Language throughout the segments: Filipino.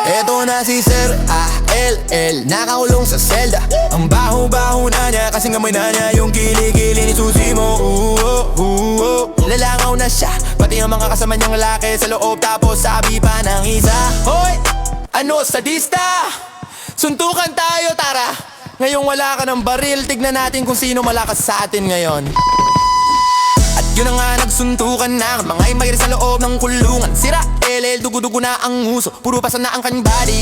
Eto na si Sir A.L.L. Nakakulong sa selda. Ang baho-baho na niya kasi ngamoy na niya yung kilikili ni susi mo. Lalangaw na siya, pati ang mga kasama niyang laki sa loob. Tapos sabi pa ng isa, hoy! Ano, sadista? Suntukan tayo, tara. Ngayong wala ka ng baril, tignan natin kung sino malakas sa atin ngayon. At yun na nga, nagsuntukan na mga imagiri sa loob ng kulungan. Sira LL, dugo-dugo na ang uso, puro pasan na ang kanyang body,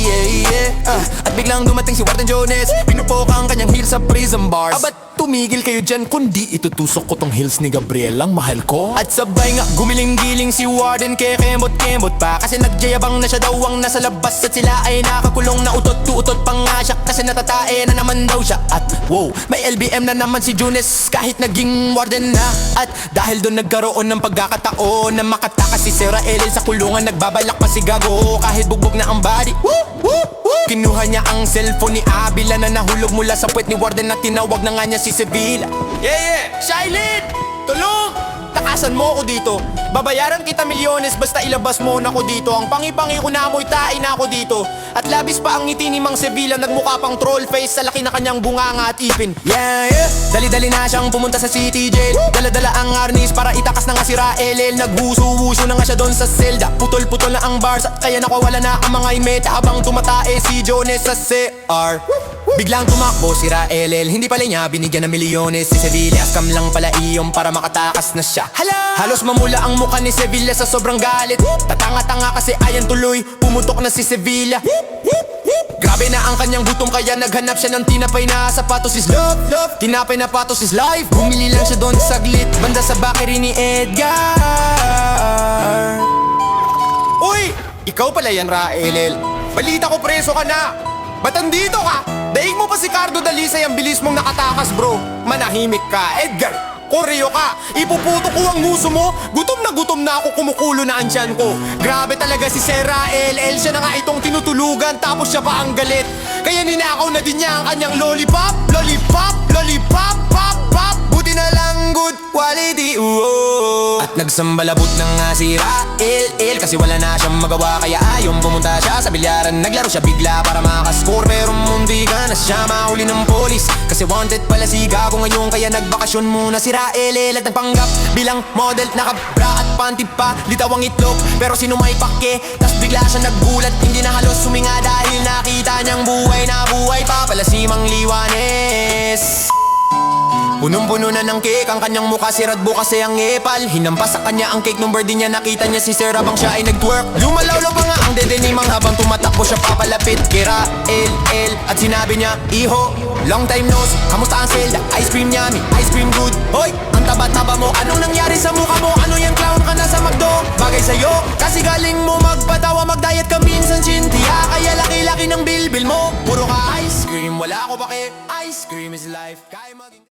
At biglang dumating si Warden Jones, pinupok ang kanyang heels sa prison bars. Ba't tumigil kayo dyan, kundi itutusok ko tong heels ni Gabriel ang mahal ko. At sabay nga gumiling-giling si Warden, kemot-kemot pa, kasi nagjayabang na siya daw ang nasa labas. At sila ay nakakulong na utot-utot pa nga siya, kasi natatae na naman daw siya. At wow, may LBM na naman si Jones kahit naging warden na. At dahil doon nagkaroon ng pagkakataon na makatakas si Sarah Ellen sa kulungan, nagbabalak pa si Gago kahit bugbog na ang body. Kinuha niya ang cellphone ni Abila na nahulog mula sa puwet ni Warden na tinawag na nga niya si Sevilla. Shailene! Tulong! Takasan mo ako dito. Babayaran kita milyones basta ilabas mo na ako dito. Ang pangi-pangi ko na amoy tain na ako dito. At labis pa ang ngiti ni Mang Sevilla, nagmukha pang troll face sa laki na kanyang bunganga at ipin. Dali-dali na siyang pumunta sa city jail. Dala-dala ang arnis para itakas na nga si Raelel. Naghuso-wuso na nga siya doon sa selda. Putol-putol na ang bars at kaya nakawala na ang mga imeta habang tumatae si Jones sa CR. Biglang tumakbo si Raelel, hindi pala niya binigyan ng milyones si Sevilla. Scam lang pala iyon para makatakas na siya. Halos mamula ang mukha ni Sevilla sa sobrang galit. Tatanga-tanga kasi ayan tuloy, pumutok na si Sevilla. Grabe na ang kanyang gutom kaya naghanap siya ng tinapay na sapatos is love. Tinapay na patos is life. Bumili lang siya doon saglit, banda sa bakery ni Edgar. Uy! Ikaw pala yan, Raelel. Balita ko preso ka na. Ba't andito ka? Daig mo pa si Cardo Dalisay, ang bilis mong nakatakas, bro. Manahimik ka, Edgar. Koreo ka, ipuputo ko ang nguso mo. Gutom na ako, kumukulo na ang tiyan ko. Grabe talaga si Sarah LL, siya na nga itong tinutulugan, tapos siya pa ang galit. Kaya ninakaw na din niya ang kanyang lollipop. Lollipop, lollipop, pop, pop. Buti na lang good quality, At nagsambalabot na nga si Raelel, kasi wala na siyang magawa, kaya ayon pumunta siya sa bilyaran. Naglaro siya bigla para makascore, pero munti ka na siya mahuli ng polis, kasi wanted pala si Gago ngayon. Kaya nagbakasyon muna si Raelel at nagpanggap bilang model. Nakabra at panty pa, litaw ang itlog, pero sino may pake? Tas bigla siya naggulat, hindi na halos suminga dahil nakita niyang buhay na buhay pa pala si Mang Liwanes. Punong-puno na ng cake ang kanyang mukha, sirad bukas ay ang epal. Hinampas sa kanya ang cake nung birthday niya, nakita niya si Sir habang siya ay nag-twerk. Lumalawlaw pa nga ang dede ni Mang habang tumatakbo siya papalapit kay Raelel. At sinabi niya, Iho, long time no see, kamusta ang selda? Ice cream yummy, ice cream good. Hoy, ang taba-taba mo, anong nangyari sa mukha mo? Ano yung clown ka na sa McDo? Bagay sa'yo, kasi galing mo magpatawa, mag-diet ka minsan, Cynthia. Kaya laki-laki ng bilbil mo, puro ka ice cream, wala ko pake. Ice cream is life.